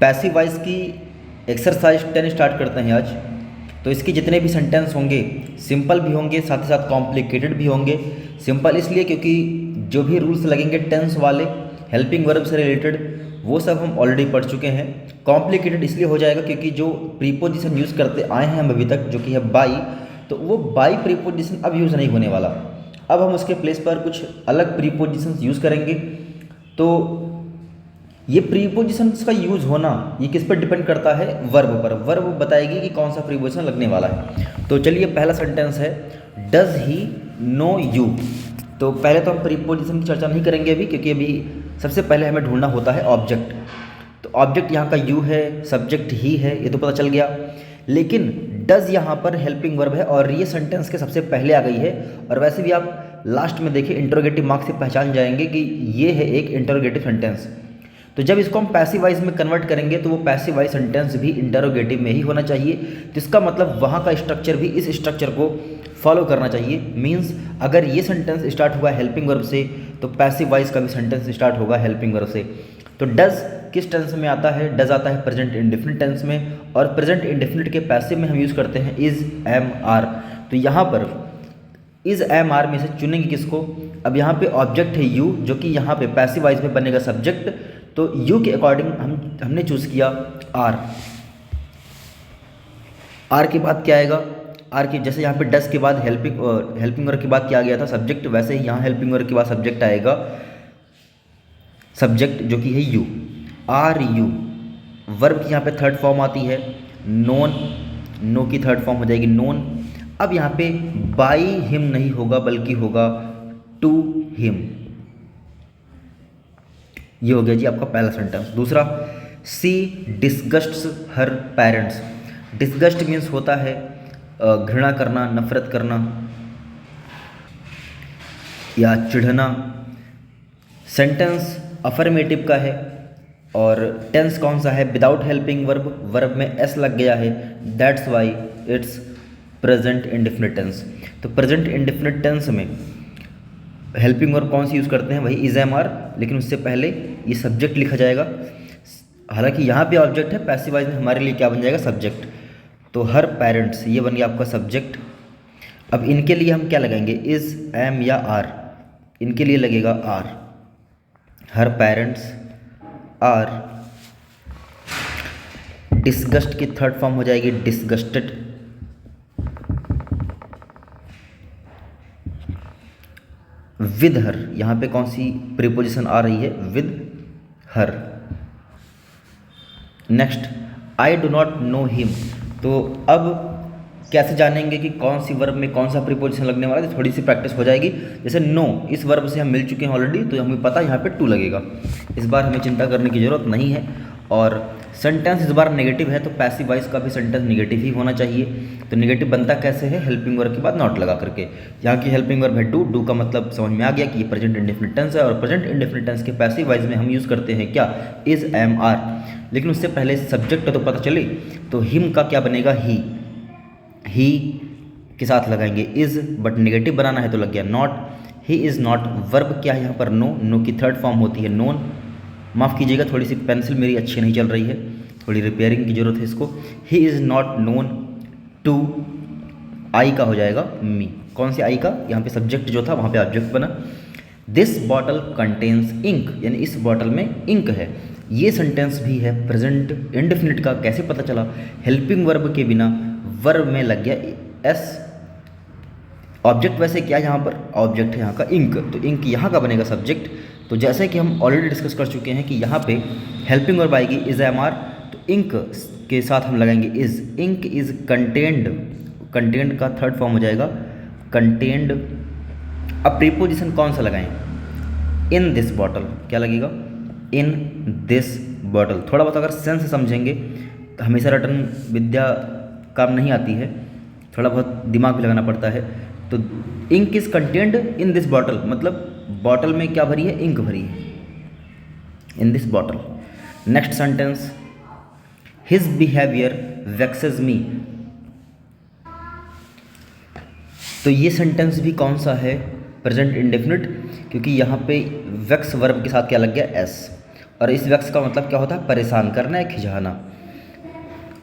Passive voice की exercise 10 start करते हैं आज। तो इसके जितने भी सेंटेंस होंगे सिंपल भी होंगे, साथ ही साथ कॉम्प्लिकेटेड भी होंगे। सिंपल इसलिए क्योंकि जो भी रूल्स लगेंगे टेंस वाले हेल्पिंग वर्ब से रिलेटेड वो सब हम ऑलरेडी पढ़ चुके हैं। कॉम्प्लिकेटेड इसलिए हो जाएगा क्योंकि जो प्रीपोजिशन यूज़ करते आए हैं हम अभी तक, जो कि है बाई, तो वो बाई प्रीपोजिशन अब यूज़ नहीं होने वाला। अब हम उसके प्लेस पर कुछ अलग प्रीपोजिशन यूज़ करेंगे। तो ये प्रीपोजिशंस का यूज़ होना ये किस पर डिपेंड करता है? वर्ब पर। वर्ब बताएगी कि कौन सा प्रीपोजिशन लगने वाला है। तो चलिए पहला सेंटेंस है डज ही नो यू। तो पहले तो हम प्रीपोजिशन की चर्चा नहीं करेंगे अभी, क्योंकि अभी सबसे पहले हमें ढूंढना होता है ऑब्जेक्ट। तो ऑब्जेक्ट यहाँ का यू है, सब्जेक्ट ही है, ये तो पता चल गया। लेकिन डज यहाँ पर हेल्पिंग वर्ब है और ये सेंटेंस के सबसे पहले आ गई है। और वैसे भी आप लास्ट में देखिए इंटरोगेटिव मार्क से पहचान जाएंगे कि ये है एक इंटरोगेटिव सेंटेंस। तो जब इसको हम पैसिव वॉइस में कन्वर्ट करेंगे तो वो पैसिव वॉइस सेंटेंस भी इंटरोगेटिव में ही होना चाहिए। तो इसका मतलब वहाँ का स्ट्रक्चर भी इस स्ट्रक्चर को फॉलो करना चाहिए। मीन्स अगर ये सेंटेंस स्टार्ट हुआ हेल्पिंग वर्ब से तो पैसिव वॉइस का भी सेंटेंस स्टार्ट होगा हेल्पिंग वर्ब से। तो डज किस टेंस में आता है? डज आता है प्रेजेंट इंडेफिनिट टेंस में, और प्रेजेंट इंडेफिनिट के पैसिव में हम यूज़ करते हैं इज एम आर। तो यहाँ पर इज एम आर में से चुनेंगे किसको? अब यहाँ पे ऑब्जेक्ट है यू, जो कि यहाँ पे पैसिव वॉइस में बनेगा सब्जेक्ट। तो यू के अकॉर्डिंग हमने चूज़ किया आर। आर के बाद क्या आएगा? आर के जैसे यहाँ पे डस के बाद हेल्पिंग वर्ब के बाद क्या आ गया था? सब्जेक्ट। वैसे ही यहाँ हेल्पिंग वर्ब के बाद सब्जेक्ट आएगा, सब्जेक्ट जो कि है यू। आर यू वर्ब की यहाँ पे थर्ड फॉर्म आती है नोन। नो की थर्ड फॉर्म हो जाएगी नोन। अब यहाँ पे बाई हिम नहीं होगा बल्कि होगा टू हिम। ये हो गया जी आपका पहला सेंटेंस। दूसरा, सी डिस्गस्ट्स हर पेरेंट्स। डिस्गस्ट मीन्स होता है घृणा करना, नफरत करना या चिढ़ना। सेंटेंस अफर्मेटिव का है और टेंस कौन सा है? Without helping verb. वर्ब में एस लग गया है, that's why it's present indefinite tense. तो प्रेजेंट इंडेफिनिट टेंस में हेल्पिंग वर्ब कौन सी यूज़ करते हैं? वही इज एम आर, लेकिन उससे पहले ये सब्जेक्ट लिखा जाएगा। हालांकि यहाँ पे ऑब्जेक्ट है, पैसिव वॉइस में हमारे लिए क्या बन जाएगा? सब्जेक्ट। तो हर पेरेंट्स ये बन गया आपका सब्जेक्ट। अब इनके लिए हम क्या लगाएंगे? इज एम या आर? इनके लिए लगेगा are. Her parents are. Disgust की थर्ड फॉर्म हो जाएगी डिस्गस्टेड। विद हर, यहाँ पे कौन सी प्रीपोजिशन आ रही है? With her. Next, I do not know him. तो अब कैसे जानेंगे कि कौन सी वर्ब में कौन सा प्रीपोजिशन लगने वाला है? थोड़ी सी प्रैक्टिस हो जाएगी। जैसे नो, इस वर्ब से हम मिल चुके हैं ऑलरेडी, तो हमें पता है यहाँ पे टू लगेगा। इस बार हमें चिंता करने की ज़रूरत नहीं है। और सेंटेंस इस बार नेगेटिव है, तो पैसिव वॉइस का भी सेंटेंस नेगेटिव ही होना चाहिए। तो नेगेटिव बनता कैसे है? हेल्पिंग वर्ब के बाद नॉट लगा करके। यहाँ की हेल्पिंग वर्ब है डू। डू का मतलब समझ में आ गया कि ये प्रेजेंट इंडेफिनिट टेंस है, और प्रेजेंट इंडेफिनिट टेंस के पैसिव वॉइस में हम यूज़ करते हैं क्या? Is am are. लेकिन उससे पहले सब्जेक्ट का तो पता चले, तो हिम का क्या बनेगा? ही के साथ लगाएंगे इज, बट नेगेटिव बनाना है तो लग गया not. He is not. Verb क्या है यहाँ पर? नो। नो की थर्ड फॉर्म होती है नोन। माफ़ कीजिएगा, थोड़ी सी पेंसिल मेरी अच्छी नहीं चल रही है, थोड़ी रिपेयरिंग की ज़रूरत है इसको। He is not known to. आई का हो जाएगा मी। कौन सी आई का? यहाँ पे सब्जेक्ट जो था वहाँ पे ऑब्जेक्ट बना। दिस बॉटल कंटेन्स इंक, यानी इस बॉटल में इंक है। ये सेंटेंस भी है प्रेजेंट इंडेफिनिट का। कैसे पता चला? हेल्पिंग वर्ब के बिना वर्ब में लग गया एस। ऑब्जेक्ट वैसे क्या है यहाँ पर? ऑब्जेक्ट है यहाँ का इंक, तो इंक यहाँ का बनेगा सब्जेक्ट। तो जैसे कि हम ऑलरेडी डिस्कस कर चुके हैं कि यहाँ पे हेल्पिंग वर्ब आएगी इज एम आर, तो इंक के साथ हम लगाएंगे is. Ink is contained. Contained का थर्ड फॉर्म हो जाएगा कंटेंड। अब प्रीपोजिशन कौन सा लगाएं? In this bottle. क्या लगेगा? In this bottle. थोड़ा बहुत अगर सेंस समझेंगे तो हमेशा रटन विद्या काम नहीं आती है, थोड़ा बहुत दिमाग भी लगाना पड़ता है। तो ink is contained in this bottle, मतलब बॉटल में क्या भरी है? इंक भरी है in this bottle. Next sentence, his behaviour vexes me. तो ये सेंटेंस भी कौन सा है? प्रेजेंट इंडेफिनिट, क्योंकि यहाँ पे वेक्स वर्ब के साथ क्या लग गया? एस। और इस वेक्स का मतलब क्या होता है, परेशान करना या खिंचाना।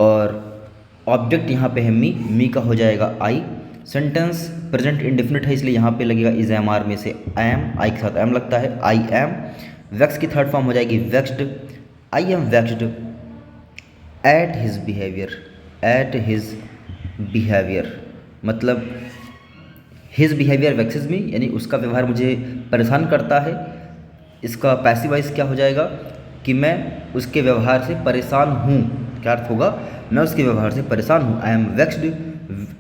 और ऑब्जेक्ट यहाँ पे है मी का हो जाएगा आई। सेंटेंस प्रेजेंट इंडेफिनिट है इसलिए यहाँ पे लगेगा इज एम आर में से एम, आई के साथ एम लगता है, आई एम। वेक्स की थर्ड फॉर्म हो जाएगी vexed, I am vexed at his behaviour, at his behaviour मतलब हिज बिहेवियर वेक्सेस मी, यानी उसका व्यवहार मुझे परेशान करता है। इसका पैसिव वॉइस क्या हो जाएगा कि मैं उसके व्यवहार से परेशान हूँ। क्या अर्थ होगा, मैं उसके व्यवहार से परेशान हूँ। I am vexed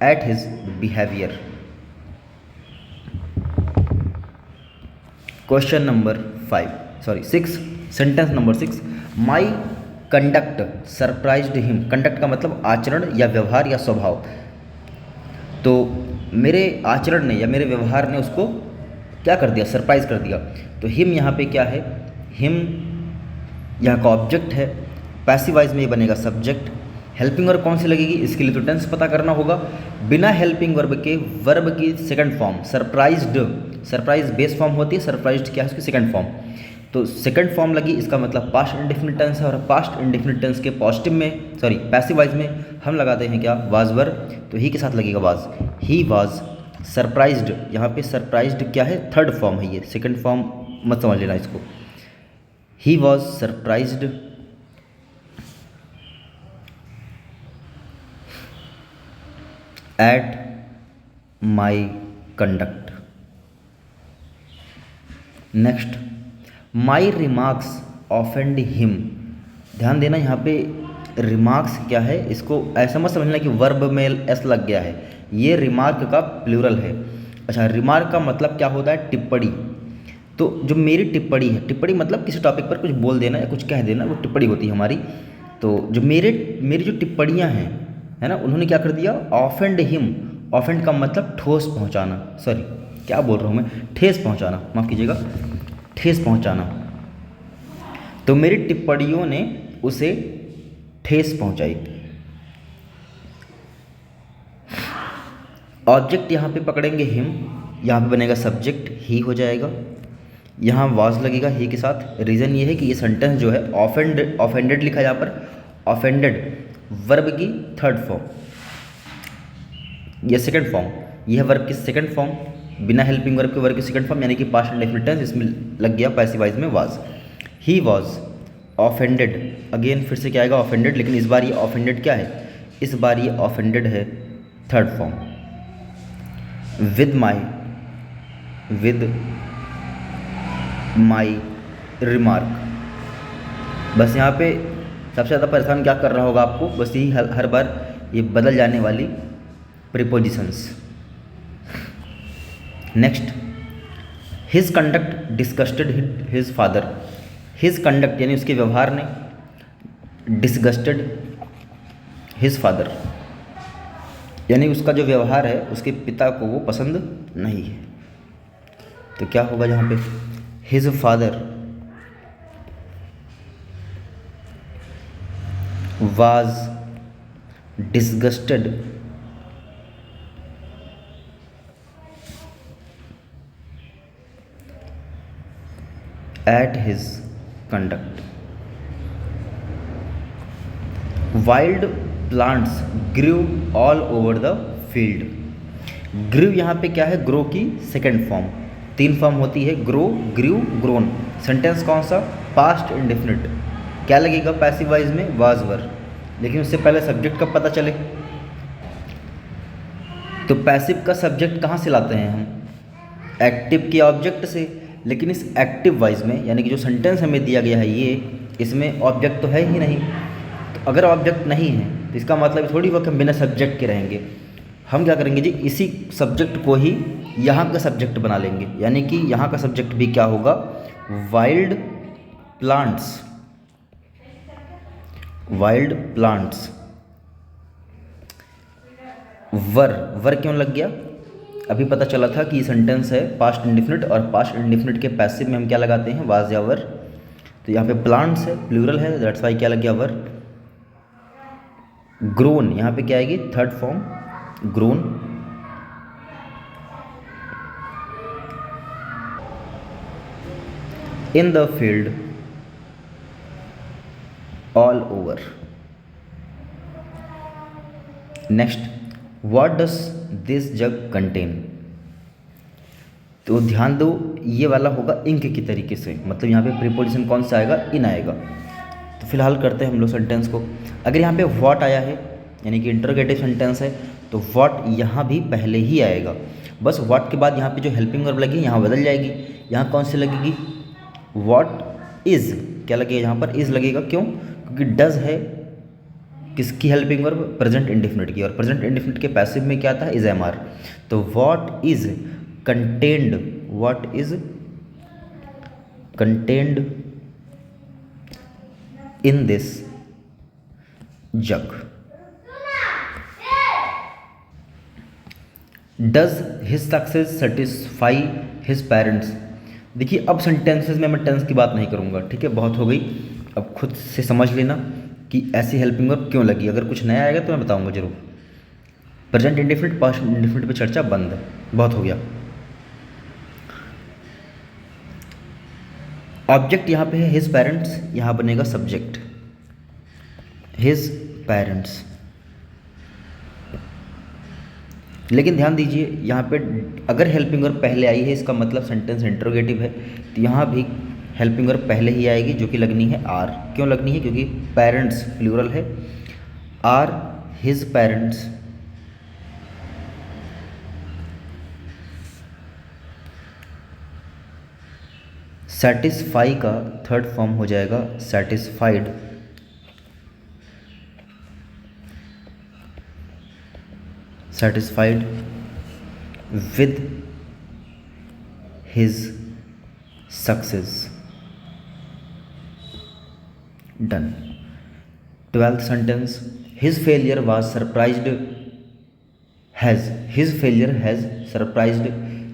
at his behaviour. Question number 6, sentence number 6, my conduct surprised him. Conduct का मतलब आचरण या व्यवहार या स्वभाव। तो मेरे आचरण ने या मेरे व्यवहार ने उसको क्या कर दिया, सरप्राइज कर दिया। तो हिम यहाँ पे क्या है, हिम यहाँ का ऑब्जेक्ट है, पैसिव वॉइस में ये बनेगा सब्जेक्ट। हेल्पिंग वर्ब कौन सी लगेगी, इसके लिए तो टेंस पता करना होगा। बिना हेल्पिंग वर्ब के वर्ब की second form surprised, surprise base form होती है, सरप्राइज्ड क्या है उसकी सेकंड फॉर्म। तो सेकंड फॉर्म लगी, इसका मतलब पास्ट इंडेफिनिट टेंस है। और पास्ट इंडेफिनिट टेंस के पॉजिटिव में पैसिव वॉइस में हम लगाते हैं क्या, वाज वर। तो ही के साथ लगेगा वाज, ही वाज सरप्राइज्ड। यहाँ पे सरप्राइज्ड क्या है, थर्ड फॉर्म है, ये सेकंड फॉर्म मत समझ लेना इसको। He was surprised at my conduct. Next, my remarks offend him. ध्यान देना यहाँ पे रिमार्क्स क्या है, इसको ऐसा मत समझना कि वर्ब में एस लग गया है, ये रिमार्क का प्लूरल है। अच्छा, रिमार्क का मतलब क्या होता है, टिप्पणी। तो जो मेरी टिप्पणी है, टिप्पणी मतलब किसी टॉपिक पर कुछ बोल देना या कुछ कह देना, वो टिप्पणी होती है हमारी। तो जो मेरी जो टिप्पणियाँ हैं, है ना, उन्होंने क्या कर दिया, ऑफेंड हिम। ऑफेंड का मतलब ठोस पहुँचाना, सॉरी क्या बोल रहा हूँ मैं, ठेस पहुँचाना, माफ़ कीजिएगा, ठेस पहुँचाना। तो मेरी टिप्पणियों ने उसे ठेस पहुँचाई। ऑब्जेक्ट यहाँ पे पकड़ेंगे हिम, यहाँ पे बनेगा सब्जेक्ट, ही हो जाएगा। यहाँ वाज लगेगा ही के साथ। रीज़न ये है कि ये सेंटेंस जो है ऑफेंडेड लिखा है यहाँ पर, ऑफेंडेड वर्ब की थर्ड फॉर्म या सेकंड फॉर्म, यह वर्ब की सेकंड फॉर्म, बिना हेल्पिंग वर्ब के वर्ब की सेकंड फॉर्म, यानी कि पास्ट इंडेफिनिट टेंस, इसमें लग गया पैसिव वॉइस में was. He was offended, again फिर से क्या आएगा, ऑफेंडेड, लेकिन इस बार ये ऑफेंडेड क्या है, इस बार ये ऑफेंडेड है third form. With my remark. बस यहाँ पे सबसे ज़्यादा परेशान क्या कर रहा होगा आपको, बस यही हर बार ये बदल जाने वाली prepositions. Next, his conduct disgusted his father. His conduct यानी उसके व्यवहार ने डिस्गस्टेड हिज फादर, यानी उसका जो व्यवहार है उसके पिता को वो पसंद नहीं है। तो क्या होगा यहाँ पे, his father was disgusted at his conduct. Wild plants grew all over the field. ग्रू यहाँ पे क्या है, ग्रो की सेकेंड फॉर्म, तीन फॉर्म होती है, ग्रो, ग्रू, ग्रोन। सेंटेंस कौन सा, पास्ट इंडेफिनिट। क्या लगेगा पैसिव वॉइस में, वाज वर, लेकिन उससे पहले सब्जेक्ट कब पता चले। तो पैसिव का सब्जेक्ट कहाँ से लाते हैं हम, एक्टिव के ऑब्जेक्ट से। लेकिन इस एक्टिव वॉइस में, यानी कि जो सेंटेंस हमें दिया गया है ये, इसमें ऑब्जेक्ट तो है ही नहीं। तो अगर ऑब्जेक्ट नहीं है तो इसका मतलब थोड़ी वक्त हम बिना सब्जेक्ट के रहेंगे। हम क्या करेंगे जी, इसी सब्जेक्ट को ही यहाँ का सब्जेक्ट बना लेंगे, यानी कि यहाँ का सब्जेक्ट भी क्या होगा, वाइल्ड प्लांट्स। वाइल्ड प्लांट्स, वर क्यों लग गया, अभी पता चला था कि ये सेंटेंस है पास्ट इंडेफिनिट, और पास्ट इंडेफिनिट के पैसिव में हम क्या लगाते हैं, वाज या वर। तो यहाँ पे प्लांट्स है, प्लूरल है, दैट्स वाई क्या लग गया, वर। ग्रोन यहाँ पे क्या आएगी, third form, grown. In the field, all over. Next, what does this jug contain. तो ध्यान दो, ये वाला होगा इंक की तरीके से, मतलब यहाँ पे प्रीपोजिशन कौन सा आएगा, इन आएगा। तो फिलहाल करते हैं हम लोग सेंटेंस को। अगर यहाँ पे व्हाट आया है यानी कि इंटरोगेटिव सेंटेंस है, तो व्हाट यहाँ भी पहले ही आएगा। बस व्हाट के बाद यहाँ पे जो हेल्पिंग वर्ब लगी यहाँ बदल जाएगी। यहाँ कौन सी लगेगी, व्हाट इज़, क्या लगेगा यहाँ पर, इज़ लगेगा। क्यों, क्योंकि डज है किसकी हेल्पिंग वर्ब, प्रेजेंट इंडेफिनिट की, और प्रेजेंट इंडेफिनिट के पैसिव में क्या आता है, इज एम आर। तो what is contained, what is contained in this jug. Does his success satisfy his parents. देखिए अब सेंटेंसेस में मैं टेंस की बात नहीं करूँगा, ठीक है, बहुत हो गई। अब खुद से समझ लेना कि ऐसी हेल्पिंग वर्ब क्यों लगी। अगर कुछ नया आएगा तो मैं बताऊंगा जरूर। प्रेजेंट इंडेफिनिट पास्ट इंडेफिनिट पे चर्चा बंद, बहुत हो गया। ऑब्जेक्ट यहाँ पे है हिज पेरेंट्स, यहाँ बनेगा सब्जेक्ट हिज पेरेंट्स। लेकिन ध्यान दीजिए यहाँ पे अगर हेल्पिंग वर्ब पहले आई है इसका मतलब सेंटेंस इंटरोगेटिव है, तो यहाँ भी हेल्पिंग वर्ब पहले ही आएगी जो कि लगनी है आर। क्यों लगनी है, क्योंकि पेरेंट्स प्लूरल है। आर हिज पेरेंट्स सेटिस्फाई का थर्ड फॉर्म हो जाएगा satisfied. Satisfied with his success. Done. 12th sentence, his failure was surprised has, his failure has surprised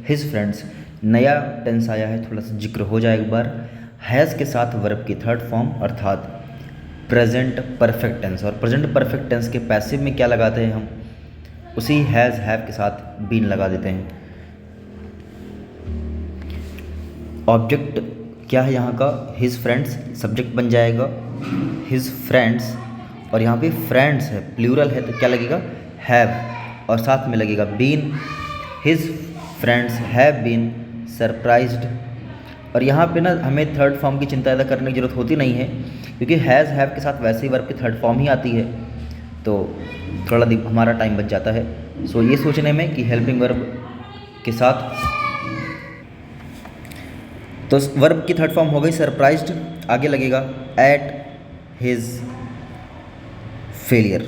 his friends. नया टेंस आया है, थोड़ा सा जिक्र हो जाए एक बार। हैज़ के साथ वर्ब की थर्ड फॉर्म अर्थात प्रेजेंट परफेक्ट टेंस, और प्रेजेंट परफेक्ट टेंस के पैसिव में क्या लगाते हैं हम, उसी हैज़ हैव के साथ बीन लगा देते हैं। ऑब्जेक्ट क्या है यहाँ का, हिज फ्रेंड्स, सब्जेक्ट बन जाएगा हिज फ्रेंड्स, और यहाँ पे फ्रेंड्स है प्लूरल है तो क्या लगेगा, हैव, और साथ में लगेगा been. His friends have been surprised. और यहाँ पे ना हमें थर्ड फॉर्म की चिंता ज़्यादा करने की जरूरत होती नहीं है, क्योंकि हैज़ हैव के साथ वैसे ही वर्ब की थर्ड फॉर्म ही आती है, तो थोड़ा हमारा टाइम बच जाता है। सो ये सोचने में कि हेल्पिंग वर्ब के साथ, तो वर्ब की थर्ड फॉर्म हो गई सरप्राइज्ड, आगे लगेगा एट हिज फेलियर।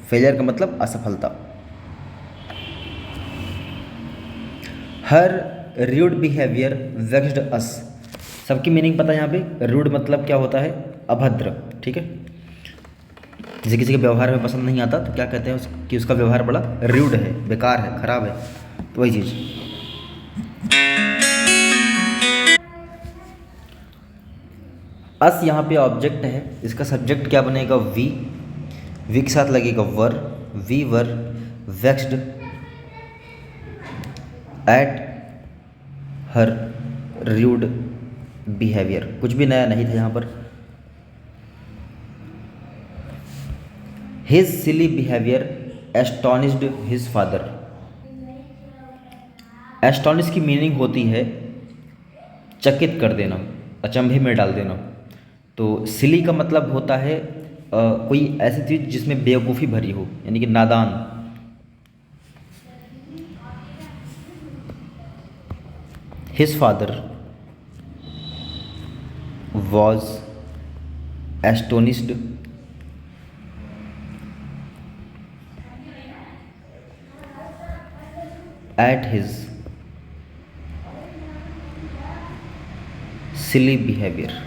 फेलियर का मतलब असफलता। हर रूड बिहेवियर वेक्स्ड अस। सबकी मीनिंग पता है यहाँ पे, रूड मतलब क्या होता है, अभद्र, ठीक है। जैसे किसी के व्यवहार में पसंद नहीं आता तो क्या कहते हैं कि उसका व्यवहार बड़ा रूड है, बेकार है, खराब है, तो वही चीज़। अस यहाँ पे ऑब्जेक्ट है, इसका सब्जेक्ट क्या बनेगा, वी, वी के साथ लगेगा were, we were vexed at her rude behaviour. कुछ भी नया नहीं था यहाँ पर। His silly behaviour astonished his father. Astonish की मीनिंग होती है चकित कर देना, अचंभे में डाल देना। तो सिली का मतलब होता है कोई ऐसी चीज़ जिसमें बेवकूफ़ी भरी हो, यानी कि नादान। His father was astonished at his silly behaviour.